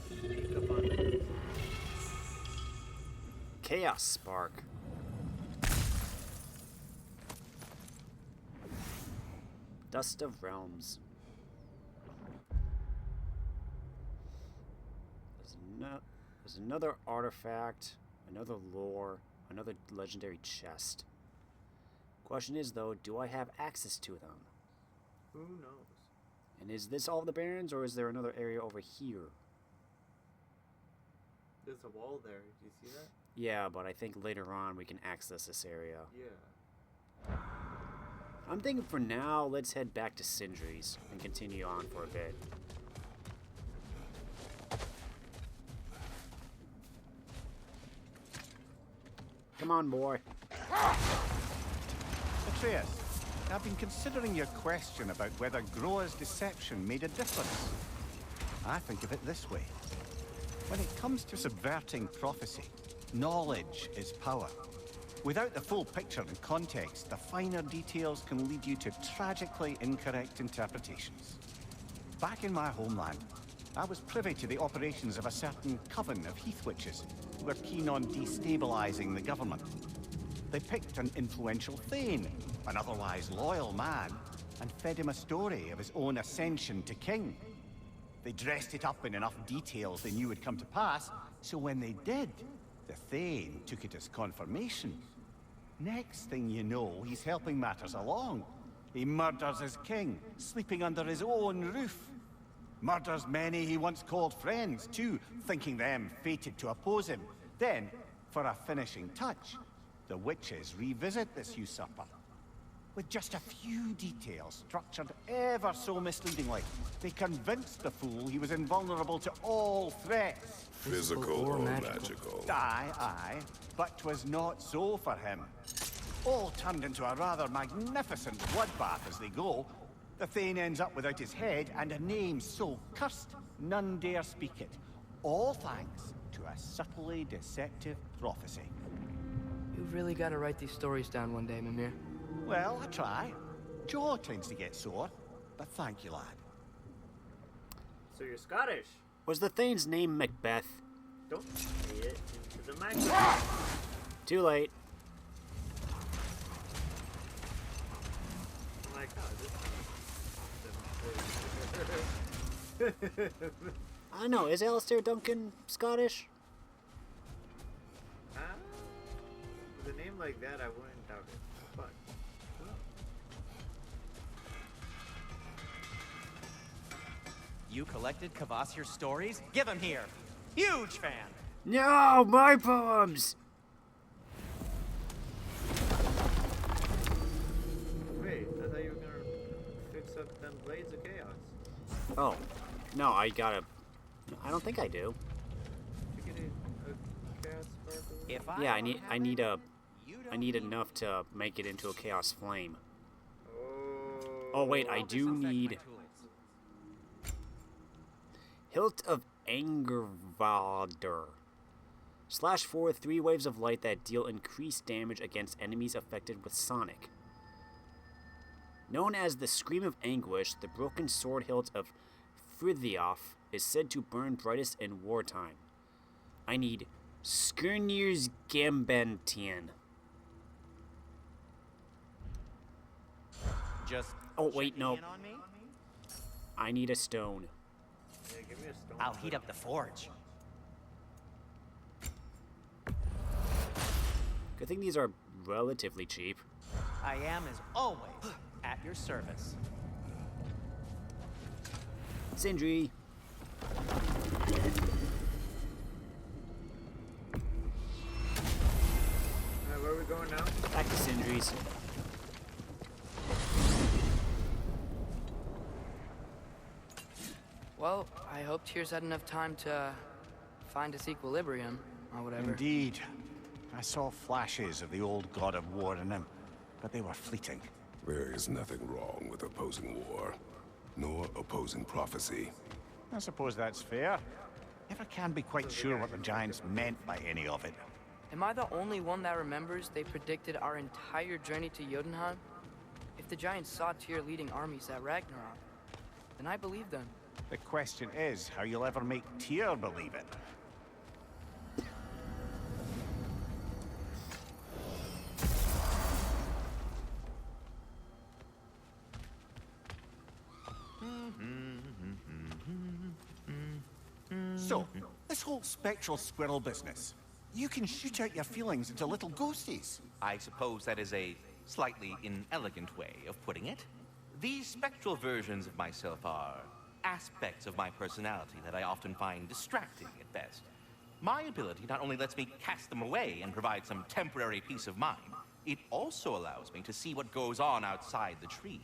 sneak up on them? Chaos Spark. Dust of Realms. There's another artifact, another lore, another legendary chest. Question is, though, do I have access to them? Who knows? And is this all the Barrens, or is there another area over here? There's a wall there. Do you see that? Yeah, but I think later on we can access this area. Yeah. I'm thinking for now, let's head back to Sindri's and continue on for a bit. Come on, boy. Atreus, I've been considering your question about whether Groa's deception made a difference. I think of it this way. When it comes to subverting prophecy, knowledge is power. Without the full picture and context, the finer details can lead you to tragically incorrect interpretations. Back in my homeland, I was privy to the operations of a certain coven of heath witches who were keen on destabilizing the government. They picked an influential Thane, an otherwise loyal man, and fed him a story of his own ascension to king. They dressed it up in enough details they knew would come to pass, so when they did, the Thane took it as confirmation. Next thing you know, he's helping matters along. He murders his king, sleeping under his own roof. Murders many he once called friends, too, thinking them fated to oppose him. Then, for a finishing touch, the witches revisit this usurper. With just a few details structured ever so misleadingly, they convinced the fool he was invulnerable to all threats. Physical or magical? Aye, but 'twas not so for him. All turned into a rather magnificent bloodbath as they go. The Thane ends up without his head and a name so cursed, none dare speak it. All thanks to a subtly deceptive prophecy. You've really got to write these stories down one day, Mimir. Well, I try. Jaw tends to get sore, but thank you, lad. So you're Scottish. Was the Thane's name Macbeth? Don't say it into the microphone. Too late. Oh my god, this I don't know, is Alistair Duncan Scottish? with a name like that, I wouldn't doubt it. But You collected Kvasir's stories? Give him here. Huge fan. No, my poems! wait, I thought you were gonna fix up them blades of chaos. Oh, no, I don't think I do. Did you get a chaos spark? If I Yeah, want I need a I need enough to make it into a Chaos Flame. Oh wait, I do need Hilt of Angervalder. Slash 4 3 waves of light that deal increased damage against enemies affected with Sonic. Known as the Scream of Anguish, the broken sword hilt of Frithiof is said to burn brightest in wartime. I need Skirnir's Gambentian. Just Oh wait, checking no. in on me? I need a stone. Yeah, give me a stone. I'll heat up the forge. Good thing these are relatively cheap. I am, as always, at your service. Sindri. Alright, where are we going now? Back to Sindri's. Well, I hope Tyr's had enough time to find its equilibrium, or whatever. Indeed. I saw flashes of the old god of war in him, but they were fleeting. There is nothing wrong with opposing war, nor opposing prophecy. I suppose that's fair. Never can be quite sure what the Giants meant by any of it. Am I the only one that remembers they predicted our entire journey to Jotunheim? If the Giants saw Tyr leading armies at Ragnarok, then I believe them. The question is how you'll ever make Tyr believe it. So, this whole spectral squirrel business, you can shoot out your feelings into little ghosties. I suppose that is a slightly inelegant way of putting it. These spectral versions of myself are aspects of my personality that I often find distracting at best. My ability not only lets me cast them away and provide some temporary peace of mind, it also allows me to see what goes on outside the tree.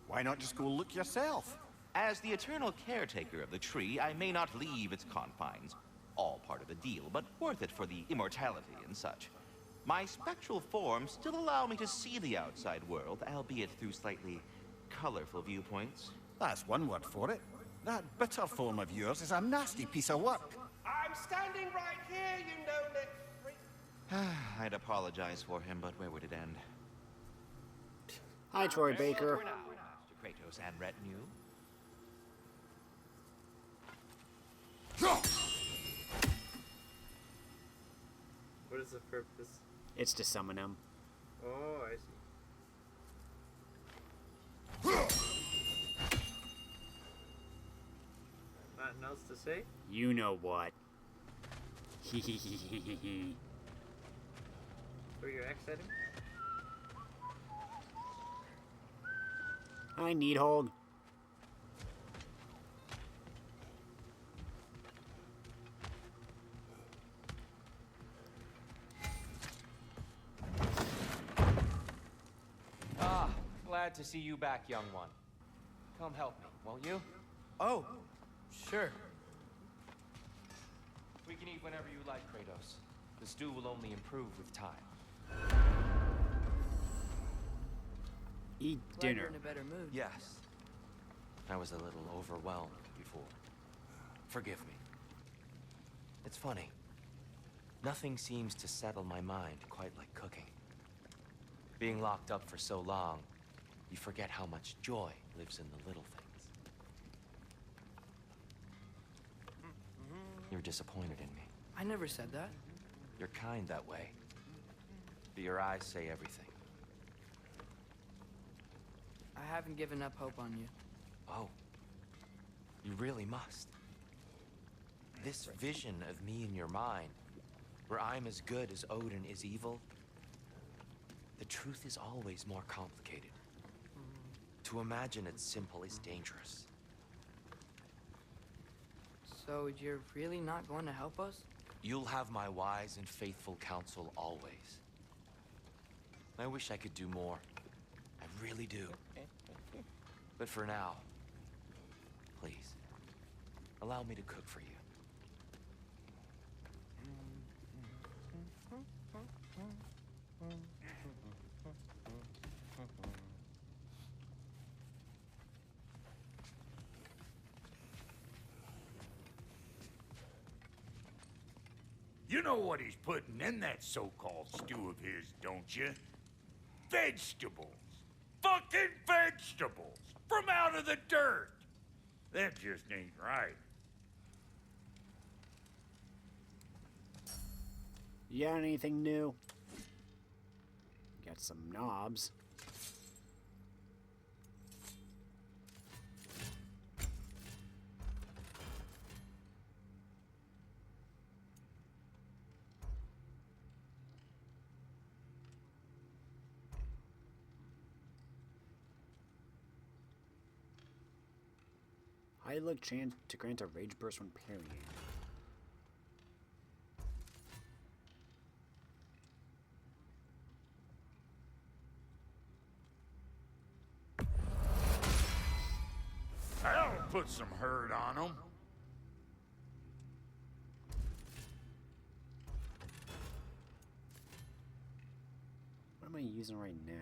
Why not just go look yourself? As the eternal caretaker of the tree, I may not leave its confines. All part of the deal, but worth it for the immortality and such. My spectral forms still allow me to see the outside world, albeit through slightly colorful viewpoints. That's one word for it. That bitter form of yours is a nasty piece of work. I'm standing right here, you know-it freak. I'd apologize for him, but where would it end? Hi, Troy Baker. For now, Mr. Kratos and retinue. What is the purpose? It's to summon him. Oh, I see. Nothing else to say? You know what. Throw your axe at him? I need hold. Glad to see you back, young one. Come help me, won't you? Oh, sure. We can eat whenever you like, Kratos. The stew will only improve with time. Eat Glad you're dinner. in a better mood. Yes. I was a little overwhelmed before. Forgive me. It's funny. Nothing seems to settle my mind quite like cooking. Being locked up for so long, you forget how much joy lives in the little things. You're disappointed in me. I never said that. You're kind that way. But your eyes say everything. I haven't given up hope on you. Oh. You really must. This vision of me in your mind, where I'm as good as Odin is evil, the truth is always more complicated. To imagine it's simple is dangerous. So you're really not going to help us? You'll have my wise and faithful counsel always. I wish I could do more. I really do. But for now, please, allow me to cook for you. You know what he's putting in that so-called stew of his, don't you? Vegetables. Fucking vegetables! From out of the dirt! That just ain't right. You got anything new? Got some knobs. High look chance to grant a rage burst when parrying. That'll put some hurt on him. What am I using right now?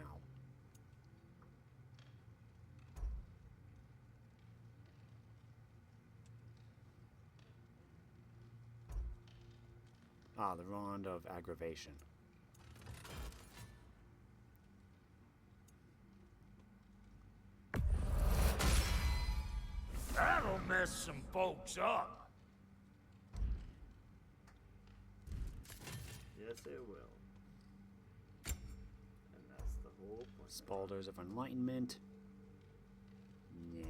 Ah, the Rod of Aggravation. That'll mess some folks up. Yes, it will. And that's the whole point. Spalders of Enlightenment. Yeah.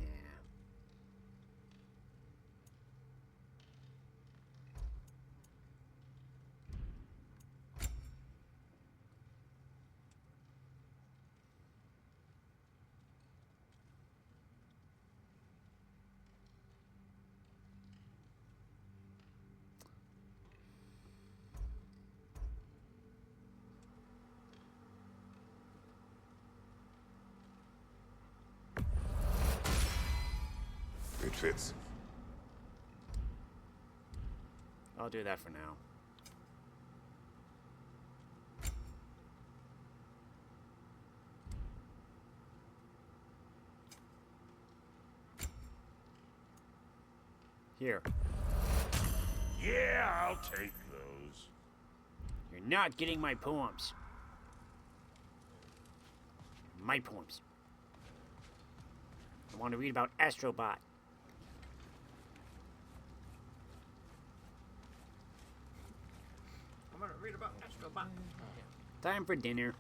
It fits. I'll do that for now. Here. Yeah, I'll take those. You're not getting my poems. My poems. I want to read about Astrobot. I'm gonna read about Astrobot. Time for dinner.